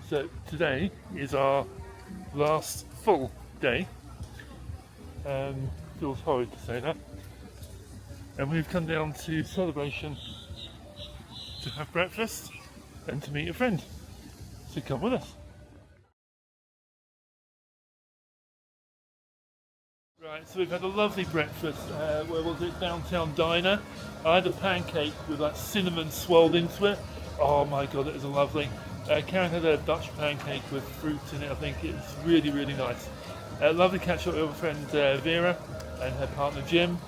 So today is our last full day. Feels horrid to say that. And we've come down to Celebration to have breakfast and to meet a friend. So come with us. Right, so we've had a lovely breakfast. Where was it? Downtown Diner. I had a pancake with like cinnamon swirled into it. Oh my god, it was lovely. Karen had a Dutch pancake with fruit in it. I think it was really, really nice. Lovely catch up with her friend Vera and her partner Jim.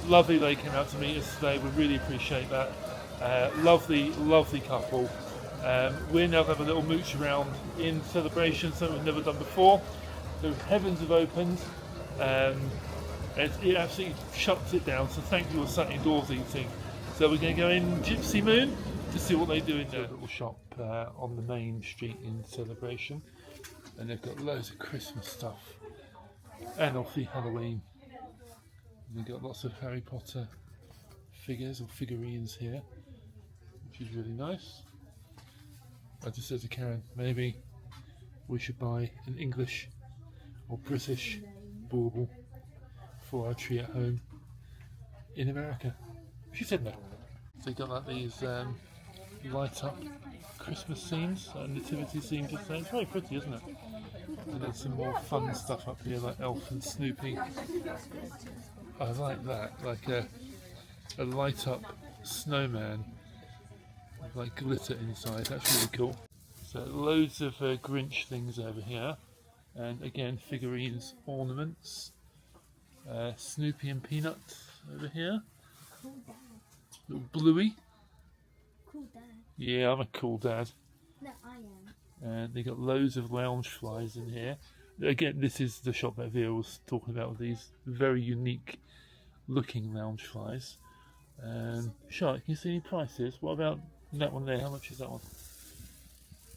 Lovely they came out to meet us today. We really appreciate that. Lovely, lovely couple. We're now going to have a little mooch around in Celebration, something we've never done before. The heavens have opened. It absolutely shuts it down, so thank you for sat indoors eating. So we're going to go in Gypsy Moon to see what they do in their little shop on the main street in Celebration. And they've got loads of Christmas stuff. And obviously Halloween. And they've got lots of Harry Potter figures or figurines here, which is really nice. I just said to Karen, maybe we should buy an English or British bauble for our tree at home in America. She said no. So you got like these light up Christmas scenes, nativity scenes to say. It's very pretty, isn't it? And there's some more fun stuff up here like Elf and Snoopy. I like that, like a light up snowman with like glitter inside. That's really cool. So loads of Grinch things over here. And again, figurines, ornaments. Snoopy and Peanut over here. Little Bluey. Cool dad. Yeah, I'm a cool dad. No, I am. And they got loads of lounge flies in here. Again, this is the shop that Vera was talking about with these very unique looking lounge flies. Charlotte, can you see any prices? What about that one there? How much is that one?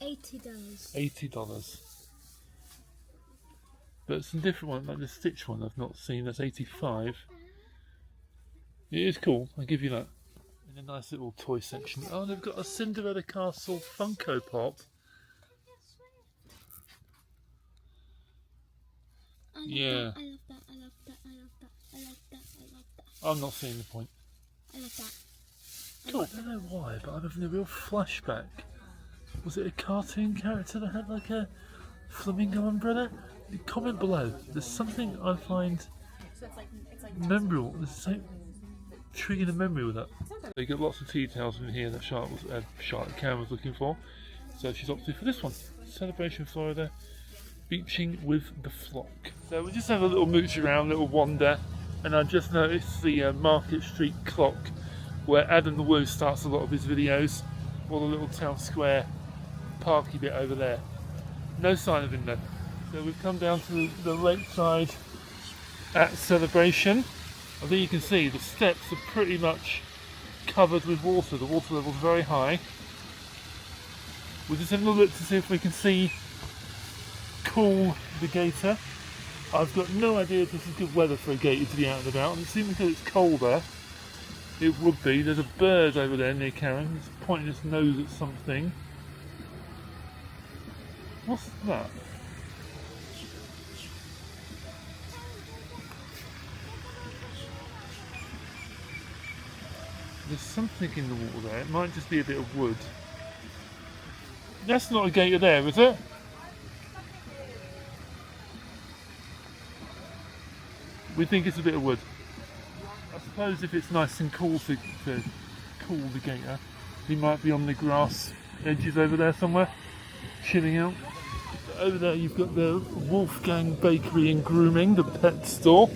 $80. $80. But some different one, like the Stitch one I've not seen, that's $85. It is cool, I'll give you that. In a nice little toy section. Oh, they've got a Cinderella Castle Funko Pop. Yeah. I love that, I love that, I love that, I love that, I love that. I'm not seeing the point. I love that. Cool. I don't know why, but I'm having a real flashback. Was it a cartoon character that had like a flamingo umbrella? Comment below. There's something I find memorable. There's something triggering a memory with that. They got lots of tea towels in here that Karen was looking for. So she's opted for this one. Celebration Florida, beaching with the flock. So we just have a little mooch around, little wander, and I just noticed the Market Street clock where Adam the Woo starts a lot of his videos, or the little town square parky bit over there. No sign of him though. So we've come down to the lakeside at Celebration. I think you can see the steps are pretty much covered with water. The water level's very high. We're just having a look to see if we can see Cool the gator. I've got no idea if this is good weather for a gator to be out and about, and it seems because it's colder it would be. There's a bird over there near Karen. He's pointing his nose at something. What's that? There's something in the water there. It might just be a bit of wood. That's not a gator there, is it? We think it's a bit of wood. I suppose if it's nice and cool to cool the gator, he might be on the grass edges over there somewhere, chilling out. Over there you've got the Wolfgang Bakery and Grooming, the pet store.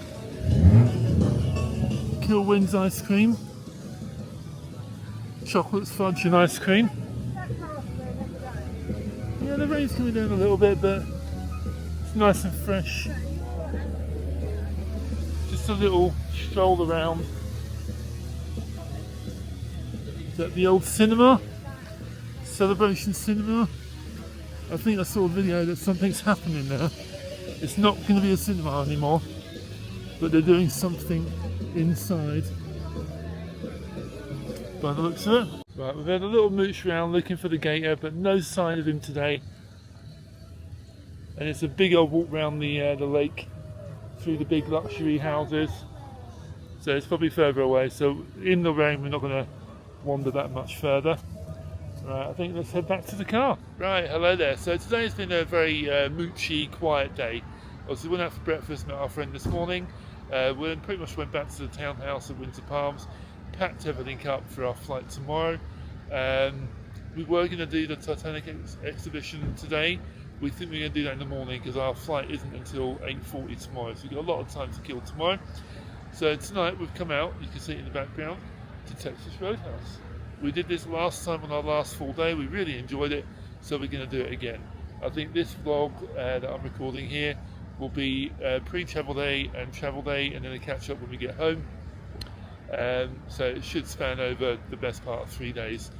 Kilwin's ice cream. Chocolates, fudge and ice cream. Yeah, the rain's coming down a little bit, but it's nice and fresh. Just a little stroll around. Is that the old cinema? Celebration Cinema? I think I saw a video that something's happening there. It's not going to be a cinema anymore, but they're doing something inside by the looks of it. Right, we've had a little mooch round looking for the gator, but no sign of him today. And it's a big old walk round the lake through the big luxury houses. So it's probably further away. So in the rain, we're not going to wander that much further. Right, I think let's head back to the car. Right, hello there. So today's been a very moochy, quiet day. Obviously, we went out for breakfast, met our friend this morning. We pretty much went back to the townhouse at Winter Palms, packed everything up for our flight tomorrow. We were going to do the Titanic exhibition today. We think we're going to do that in the morning because our flight isn't until 8:40 tomorrow, so we've got a lot of time to kill tomorrow. So tonight we've come out, you can see it in the background, to Texas Roadhouse. We did this last time on our last full day, we really enjoyed it, so we're going to do it again. I think this vlog that I'm recording here will be pre-travel day and travel day, and then a catch up when we get home. So it should span over the best part of 3 days.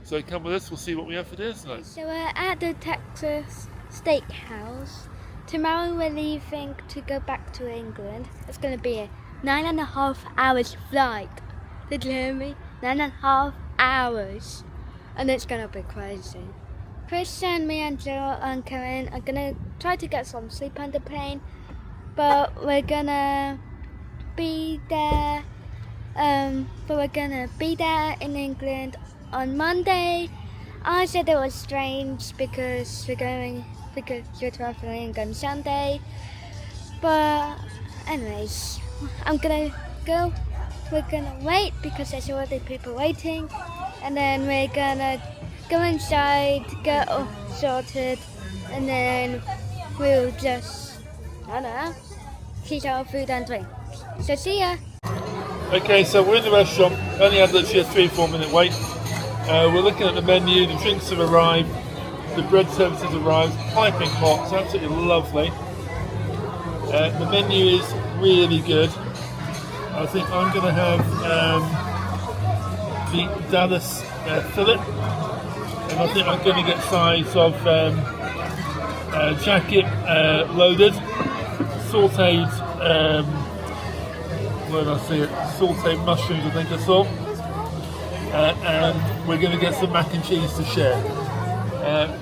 So come with us, we'll see what we have for dinner tonight. So we're at the Texas Steakhouse. Tomorrow we're leaving to go back to England. It's going to be a 9.5 hours flight. Did you hear me? 9.5 hours. And it's going to be crazy. Chris and me and Joe and Karen are going to try to get some sleep on the plane. But we're going to be there. We're going to be there in England on Monday. I said it was strange because we're traveling on Sunday. But anyways, I'm gonna go. We're gonna wait because there's already people waiting, and then we're gonna go inside, get all sorted, and then we'll just, I don't know, eat our food and drink. So see ya. Okay, so we're in the restaurant, only had literally a 3-4 minute wait. We're looking at the menu, the drinks have arrived, the bread services arrived, piping hot, it's absolutely lovely. The menu is really good. I think I'm going to have the Dallas fillet, and I think I'm going to get sides of jacket loaded, sauteed, where did I see it? Sauteed mushrooms, I think I saw. And we're going to get some mac and cheese to share.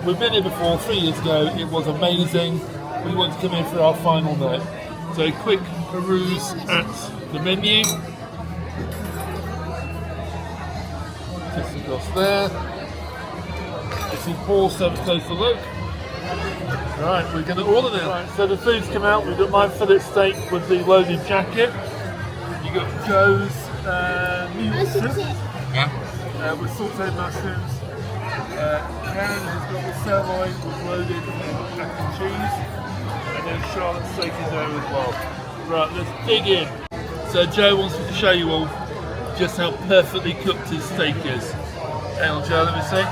We've been here before, 3 years ago, it was amazing. We want to come in for our final night. So a quick peruse at the menu. Just across there. It's in Paul's to have a closer look. Right, we're going to order now. Right, so the food's come out. We've got my fillet steak with the loaded jacket. You got Joe's noodles. With sauteed mushrooms. Karen has got the sirloin with loaded mac and cheese, and then Charlotte's steak is there as well. Right, let's dig in. So Joe wants me to show you all just how perfectly cooked his steak is. Hang on, Joe, let me see.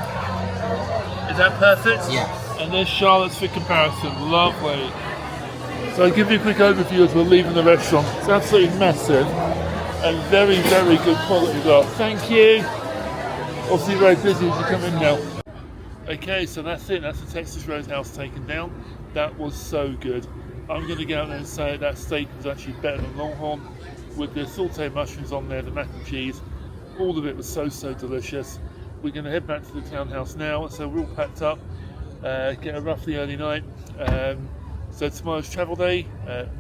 Is that perfect? Yes. And there's Charlotte's for comparison. Lovely. So I'll give you a quick overview as we're leaving the restaurant. It's absolutely massive and very, very good quality as well. Thank you. Obviously very busy as you come in now. Okay, so that's it. That's the Texas Roadhouse taken down. That was so good. I'm going to go out there and say that steak was actually better than Longhorn. With the sauteed mushrooms on there, the mac and cheese, all of it was so delicious. We're going to head back to the townhouse now, so we're all packed up, get a roughly early night. So tomorrow's travel day.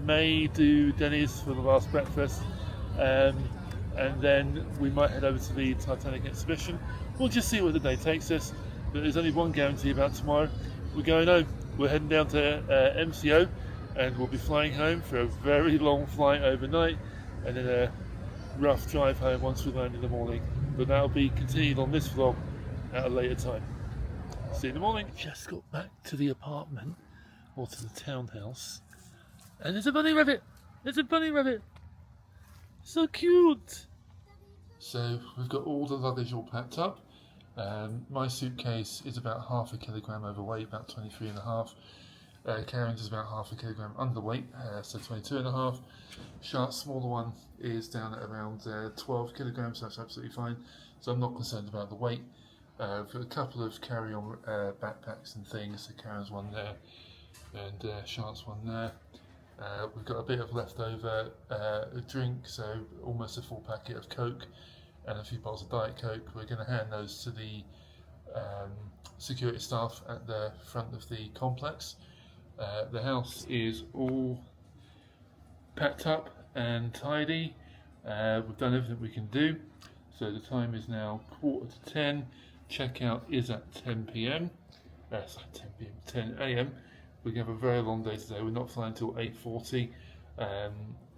May do Denny's for the last breakfast. And then we might head over to the Titanic exhibition. We'll just see where the day takes us, but there's only one guarantee about tomorrow. We're going home. We're heading down to MCO, and we'll be flying home for a very long flight overnight, and then a rough drive home once we land in the morning. But that'll be continued on this vlog at a later time. See you in the morning. Just got back to the apartment, or to the townhouse, and there's a bunny rabbit. There's a bunny rabbit. So cute. So we've got all the luggage all packed up. My suitcase is about 0.5 kilogram overweight, about 23.5. Karen's is about 0.5 kilogram underweight, so 22.5. Charlotte's smaller one is down at around 12 kilograms, so that's absolutely fine. So I'm not concerned about the weight. I've got a couple of carry-on backpacks and things. So Karen's one there, and Charlotte's one there. We've got a bit of leftover drink, so almost a full packet of Coke, and a few bottles of Diet Coke. We're going to hand those to the security staff at the front of the complex. The house is all packed up and tidy. We've done everything we can do. So the time is now 9:45. Checkout is at 10 p.m. That's 10 a.m. We're going to have a very long day today. We're not flying until 8:40.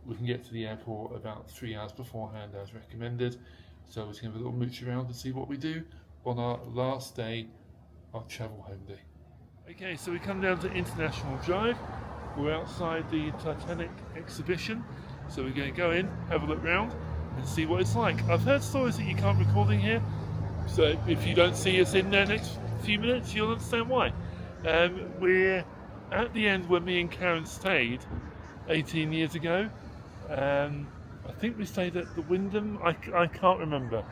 We can get to the airport about 3 hours beforehand as recommended. So we're just going to have a little mooch around and see what we do on our last day of travel home day. Okay, so we come down to International Drive. We're outside the Titanic exhibition. So we're going to go in, have a look round and see what it's like. I've heard stories that you can't record in here. So if you don't see us in the next few minutes, you'll understand why. We're at the end where me and Karen stayed 18 years ago. I think we stayed at the Wyndham. I can't remember.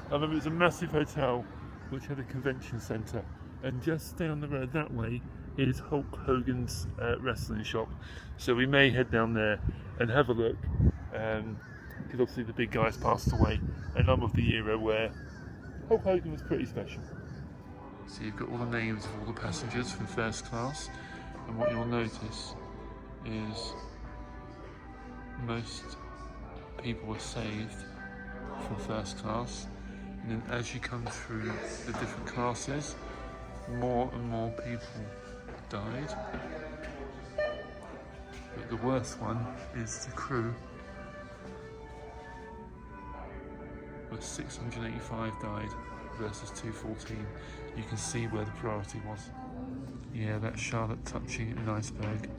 I remember it was a massive hotel which had a convention centre, and just down the road that way is Hulk Hogans Wrestling Shop. So we may head down there and have a look, because obviously the big guy's passed away, and I'm of the era where Hulk Hogan was pretty special. So you've got all the names of all the passengers from first class, and what you'll notice is most people were saved from first class, and then as you come through the different classes, more and more people died. But the worst one is the crew, where 685 died versus 214. You can see where the priority was. Yeah, that's Charlotte touching an iceberg.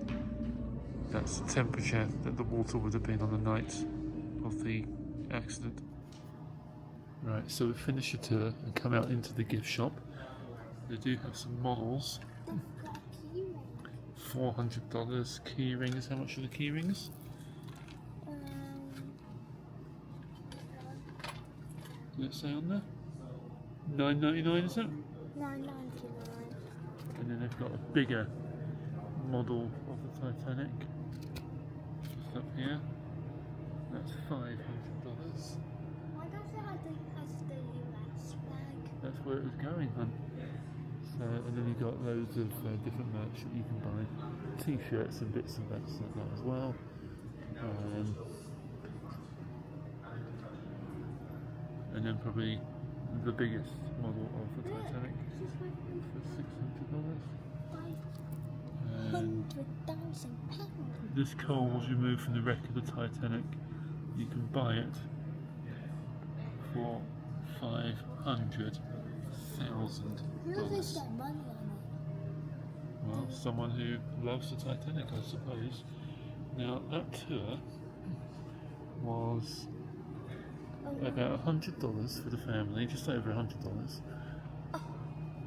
That's the temperature that the water would have been on the night of the accident. Right, so we finish the tour and come out into the gift shop. They do have some models. $400 key rings. How much are the key rings? Does it say on there? $9.99, is it? $9.99. And then they've got a bigger model of the Titanic just up here. That's $500. Why does it have the US flag? That's where it was going, hun. So, and then you've got loads of different merch that you can buy, t-shirts and bits and bats like that as well. And then probably the biggest model of the Titanic for $600. £500,000. This coal was removed from the wreck of the Titanic. You can buy it for $500,000. Who has that money on it? Well, someone who loves the Titanic, I suppose. Now, that tour was about $100 for the family, just over $100.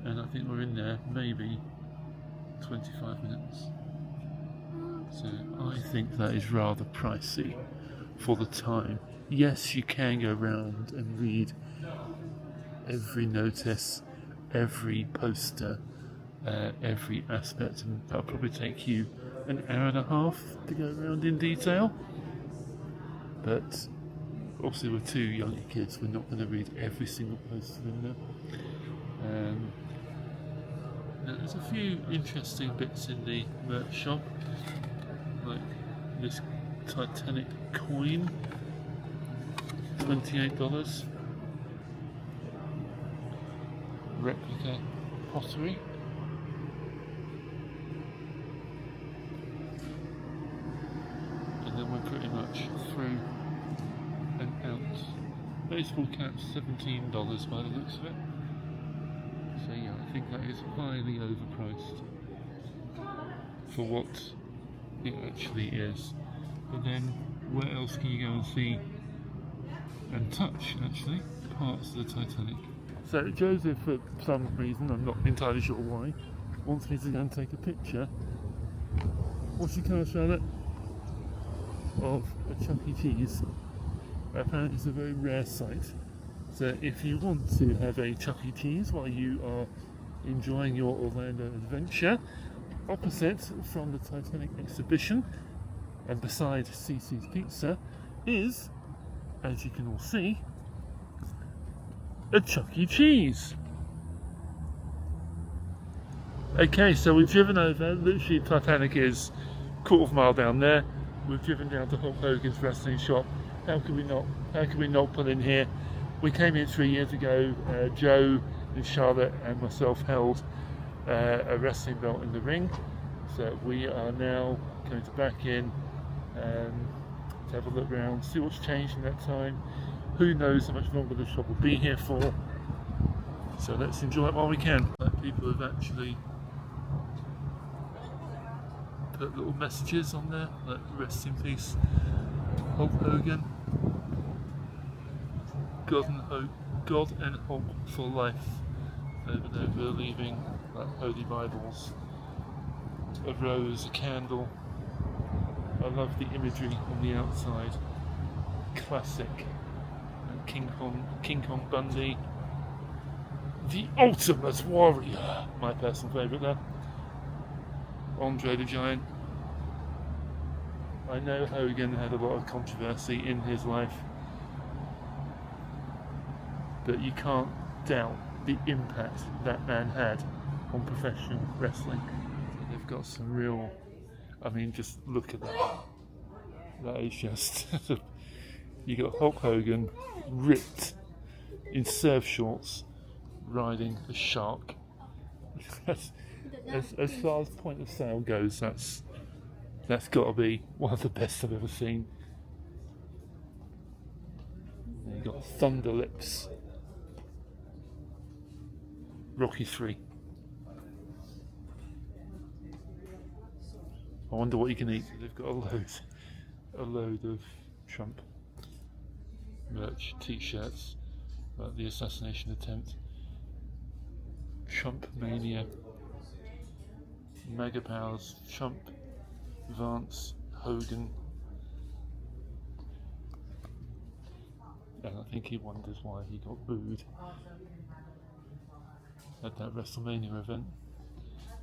And I think we're in there maybe 25 minutes. So I think that is rather pricey for the time. Yes, you can go around and read every notice, every poster, every aspect, and that'll probably take you an hour and a half to go around in detail. But obviously we're two younger kids, we're not going to read every single poster in there. Now there's a few interesting bits in the merch shop, like this Titanic coin, $28. Replica pottery. And then we're pretty much through and out. Baseball caps, $17 by the looks of it. So yeah, I think that is highly overpriced for what it actually is. But then where else can you go and see and touch actually parts of the Titanic? So Joseph, for some reason, I'm not entirely sure why, wants me to go and take a picture. What's your colour, Charlotte? Of a Chuck E. Cheese. Apparently it's a very rare sight. So if you want to have a Chuck E. Cheese while you are enjoying your Orlando adventure, opposite from the Titanic exhibition and beside CC's Pizza is, as you can all see, a Chuck E. Cheese. Okay, so we've driven over, literally Titanic is a quarter of a mile down there. We've driven down to Hulk Hogans Wrestling Shop. How could we not pull in here? We came in 3 years ago. Joe and Charlotte and myself held a wrestling belt in the ring. So we are now going to back in and to have a look around, see what's changed in that time. Who knows how much longer the shop will be here for. So let's enjoy it while we can. People have actually put little messages on there, like rest in peace Hulk Hogan, God and Hulk for life. Over there we're leaving like holy Bibles, a rose, a candle. I love the imagery on the outside. Classic. And King Kong Bundy, the Ultimate Warrior, my personal favourite there. Andre the Giant. I know Hogan had a lot of controversy in his life, but you can't doubt the impact that man had on professional wrestling. They've got some real, I mean, just look at that. That is just, you got Hulk Hogan ripped in surf shorts riding a shark. As far as point of sale goes, that's got to be one of the best I've ever seen. And you got Thunder Lips, Rocky 3. I wonder what you can eat. They've got a load of Trump merch, t-shirts, like the assassination attempt, Trump Mania, Mega Powers, Trump, Vance, Hogan, and I think he wonders why he got booed at that WrestleMania event.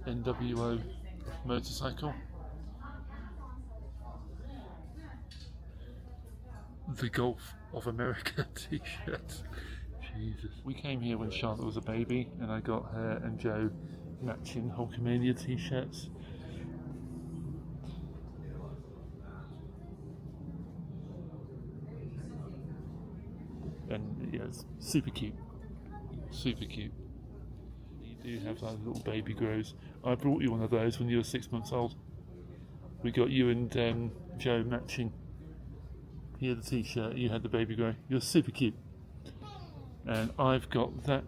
NWO motorcycle, the Gulf of America t-shirt. Jesus. We came here when Charlotte was a baby and I got her and Joe matching Hulkamania t-shirts. And yeah, it's super cute. Super cute. You do have like little baby grows. I brought you one of those when you were 6 months old. We got you and Joe matching. He had the t-shirt, you had the baby grow. You're super cute. And I've got that,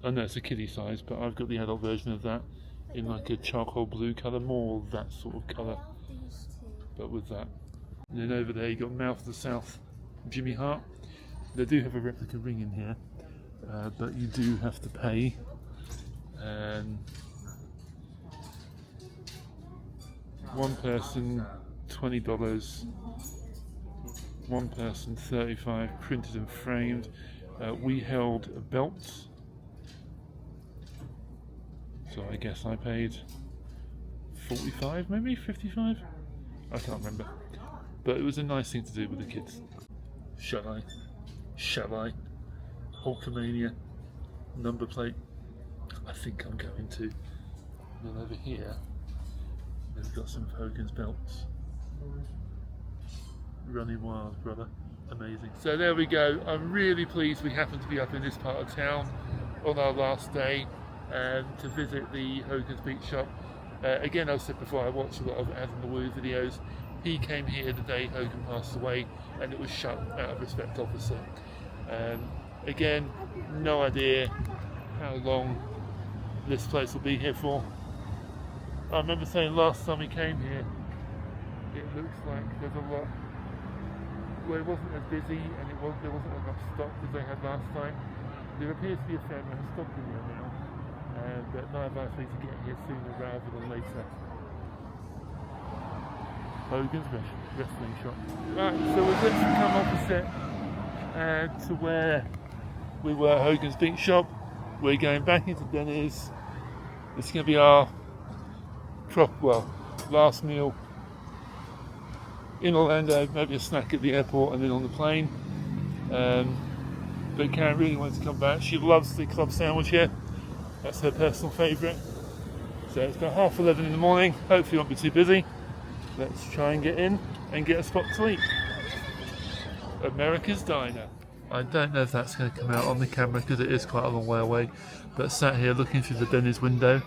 I know it's a kiddie size, but I've got the adult version of that in like a charcoal blue colour, more that sort of colour, but with that. And then over there you got Mouth of the South, Jimmy Hart. They do have a replica ring in here, but you do have to pay. One person $20, one person $35, printed and framed. We held belts, so I guess I paid $45, maybe $55. I can't remember, but it was a nice thing to do with the kids. Shall I? Hulkamania number plate. I think I'm going to. And then over here, they've got some of Hogan's belts. Running wild, brother. Amazing. So there we go. I'm really pleased we happened to be up in this part of town on our last day to visit the Hogan's Beach Shop. Again, I've said before, I watched a lot of Adam the Woo videos. He came here the day Hogan passed away and it was shut out of respect, obviously. Again, no idea how long this place will be here for. I remember saying last time we came here, it looks like there's a lot. Well, it wasn't as busy and there wasn't as much stock as they had last time. There appears to be a fair amount of stock in here now, but my advice is to get here sooner rather than later. Hogan's Wrestling Shop. Right, so we've literally come opposite to where we were at Hogan's Beach Shop. We're going back into Denny's. It's going to be our last meal in Orlando, maybe a snack at the airport and then on the plane. But But Karen really wants to come back. She loves the club sandwich here. That's her personal favourite. So it's about 11:30 in the morning. Hopefully it won't be too busy. Let's try and get in and get a spot to eat. America's Diner. I don't know if that's going to come out on the camera because it is quite a long way away. But sat here looking through the Denny's window.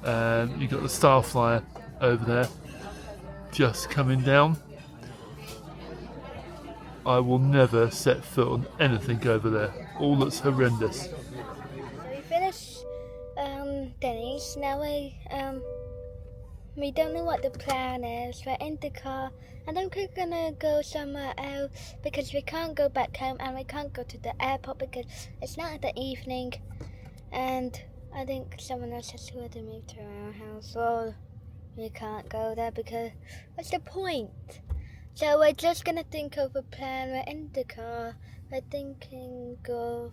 You've got the Star Flyer over there. Just coming down. I will never set foot on anything over there. All looks horrendous. So we finished Denny's. Now we don't know what the plan is. We're in the car. I think we're gonna go somewhere else because we can't go back home and we can't go to the airport because it's not in the evening. And I think someone else has to move to our house. So we can't go there because what's the point? So we're just gonna think of a plan. We're in the car. We're thinking of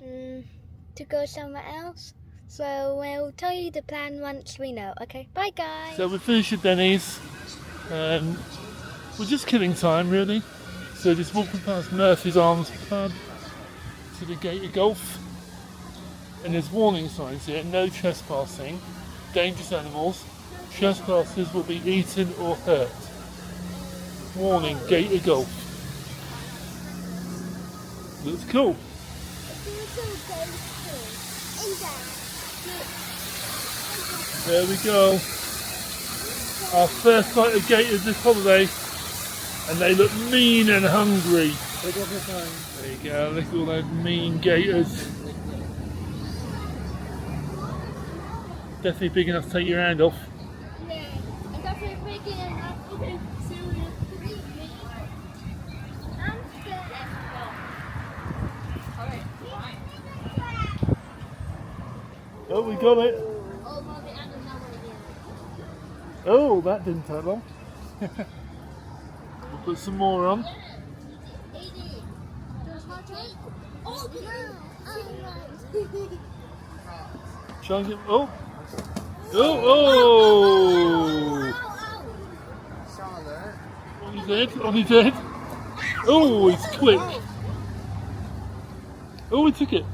to go somewhere else. So we'll tell you the plan once we know. Okay, bye guys. So we finished at Denny's. We're just killing time really. So just walking past Murphy's Arms pub to the gate of golf. And there's warning signs here: no trespassing, dangerous animals, trespassers will be eaten or hurt. Warning, gate of golf. Looks cool. There we go. Our first sight of gators this holiday, and they look mean and hungry. There you go, look at all those mean gators. Definitely big enough to take your hand off. Yeah, and definitely big enough to do serious treatment. I'm scared. Oh, we got it. Oh, Mommy, I don't know where it is. Oh, that didn't take long. We'll put some more on. Oh, Try and get. Oh! Oh! On his head, on his head. Oh, he's quick. Oh, he took it.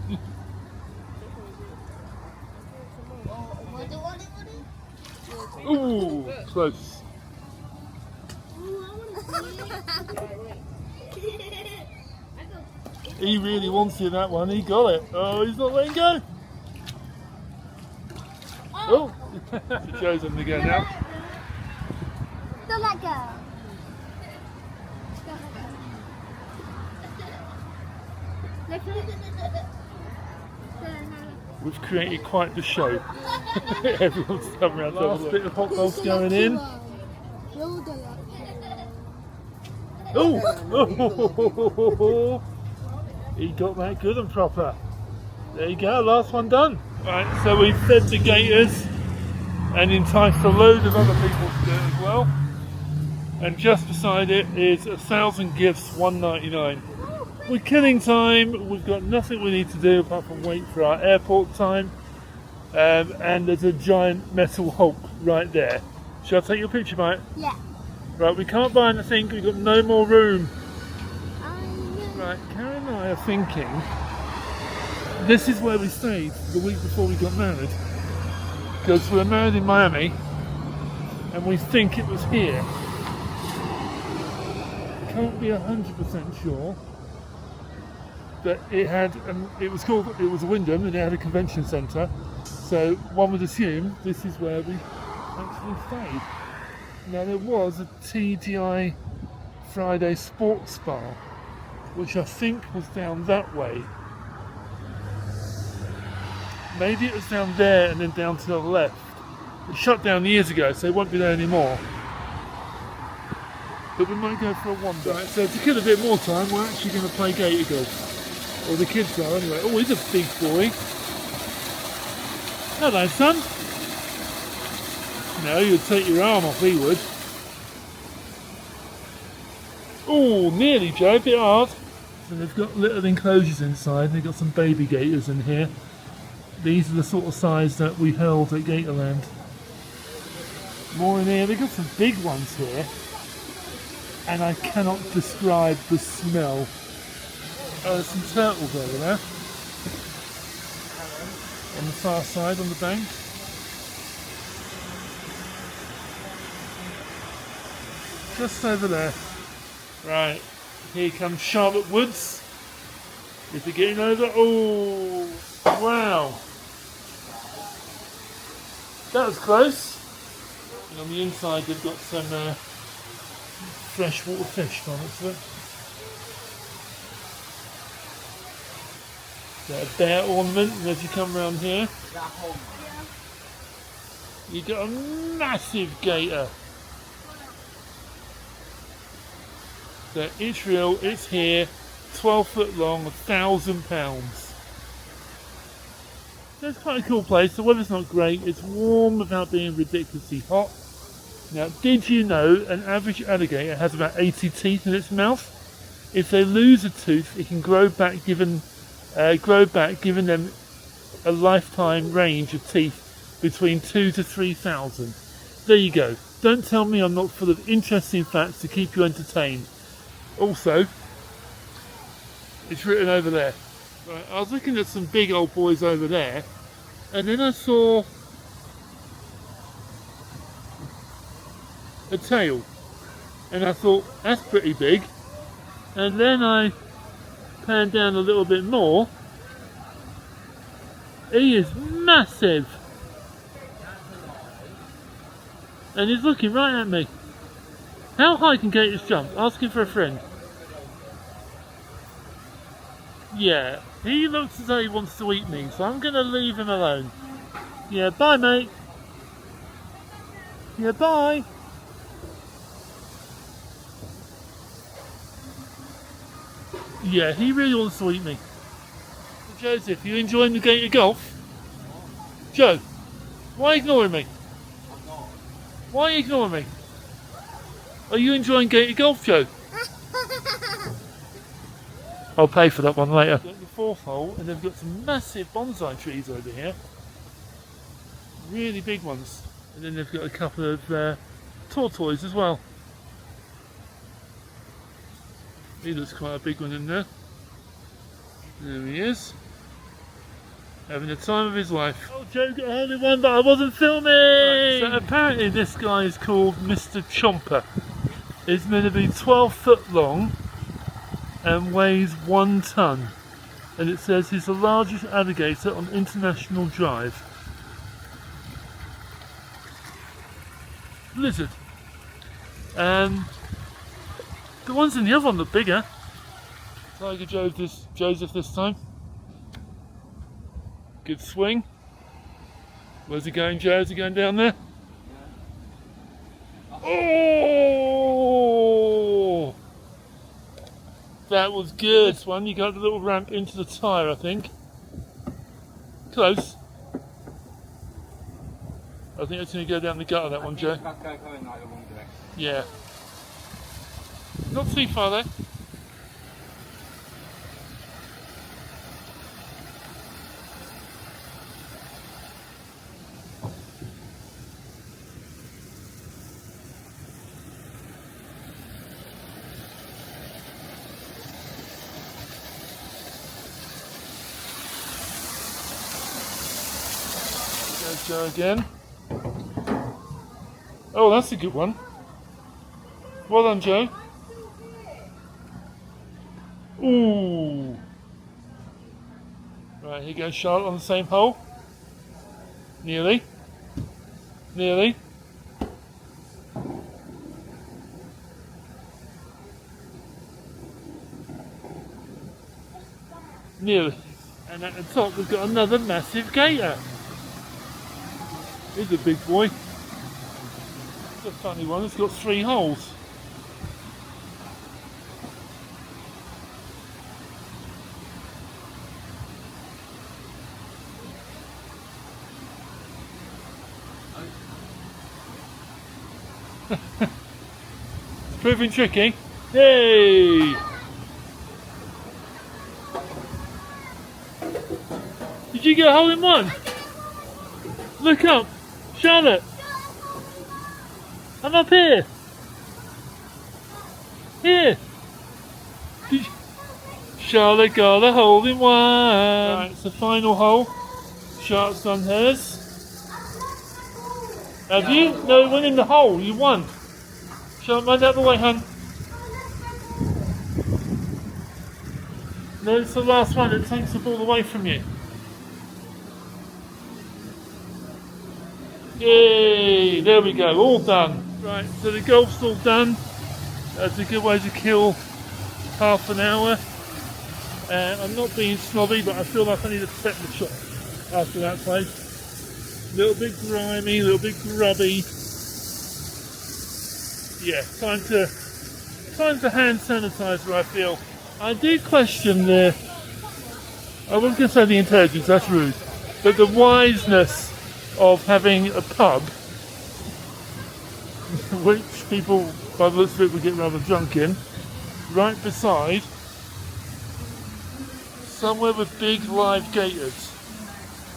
Oh, close. He really wants you that one. He got it. Oh, he's not letting go. Oh, she chose him to go now. Don't let go. We've created quite the show. Everyone's come around. Last bit of hot dogs going in. Oh! He got that good and proper. There you go, last one done. Right, so we've fed the gators and enticed a load of other people to do it as well. And just beside it is 1,000 gifts, $1.99. We're killing time. We've got nothing we need to do apart from wait for our airport time. And there's a giant metal Hulk right there. Shall I take your picture, mate? Yeah. Right, we can't buy anything. We've got no more room. Right, Karen and I are thinking this is where we stayed the week before we got married. Because we were married in Miami and we think it was here. Can't be 100% sure. But it had, it was a Wyndham and it had a convention centre. So one would assume this is where we actually stayed. Now there was a TGI Friday sports bar, which I think was down that way. Maybe it was down there and then down to the left. It shut down years ago, so it won't be there anymore. But we might go for a wander. Right, so to kill a bit more time, we're actually going to play gator golf. Or the kids are anyway. Oh, he's a big boy. Hello, son. No, you'd take your arm off, he would. Oh, nearly, Joe, a bit hard. So they've got little enclosures inside. They've got some baby gators in here. These are the sort of size that we held at Gatorland. More in here. They've got some big ones here. And I cannot describe the smell. Oh, there's some turtles over there. On the far side, on the bank. Just over there. Right, here comes Charlotte Woods. Is it getting over? Oh, wow. That was close. And on the inside they've got some freshwater fish from it. So got a bear ornament, and as you come around here, you got a massive gator. So it's real, it's here, 12 foot long, 1,000 pounds. So it's quite a cool place. The weather's not great, it's warm without being ridiculously hot. Now, did you know an average alligator has about 80 teeth in its mouth? If they lose a tooth, it can grow back, giving them a lifetime range of teeth between 2,000 to 3,000. There you go. Don't tell me I'm not full of interesting facts to keep you entertained. Also, it's written over there. Right, I was looking at some big old boys over there, and then I saw a tail, and I thought, that's pretty big. And then I panned down a little bit more. He is massive, and he's looking right at me. How high can gators jump? Asking for a friend. Yeah, he looks as though he wants to eat me, so I'm going to leave him alone. Yeah, bye mate. Yeah, bye. Yeah, he really wants to eat me. Joseph, you enjoying the game of golf? Joe, why are you ignoring me? Why are you ignoring me? Are you enjoying gated golf, Joe? I'll pay for that one later. The fourth hole, and they've got some massive bonsai trees over here. Really big ones. And then they've got a couple of tortoises as well. He looks quite a big one in there. There he is. Having the time of his life. Oh, Joe got a hole in one, but I wasn't filming! Right, so apparently this guy is called Mr. Chomper. It's meant to be 12 foot long and weighs 1 ton. And it says he's the largest alligator on International Drive. Lizard. The ones in the other one look bigger. Tiger Joseph this time. Good swing. Where's he going, Joe? Is he going down there? Oh! That was good. This one, you got the little ramp into the tyre, I think. Close. I think it's going to go down the gutter, that one, Joe. Yeah. Not too far there. There's Joe again. Oh, that's a good one. Well done, Joe. Ooh. Right, here goes Charlotte on the same hole. Nearly. Nearly. Nearly. And at the top we've got another massive gator. He's a big boy. It's a funny one, it's got 3 holes. It's proving tricky. Yay! Did you get a hole in one? Look up! Charlotte! I'm up here! Here! Charlotte got a hole in one. Right, it's the final hole. Charlotte's done hers. Have you? No, it went in the hole. You won. Charlotte, mind out the way, hun. No, it's the last one that takes the ball away from you. Yay! There we go, all done. Right, so the golf's all done. That's a good way to kill half an hour. I'm not being snobby, but I feel like I need a second shot after that place. A little bit grimy, a little bit grubby. Yeah, time to hand sanitizer, I feel. I do question I wasn't going to say the intelligence, that's rude, but the wiseness of having a pub, which people, by the looks of it, would get rather drunk in, right beside somewhere with big live gators.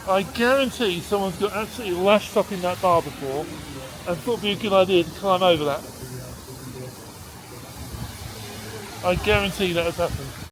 I guarantee someone's got absolutely lashed up in that bar before and thought it'd be a good idea to climb over that. I guarantee that has happened.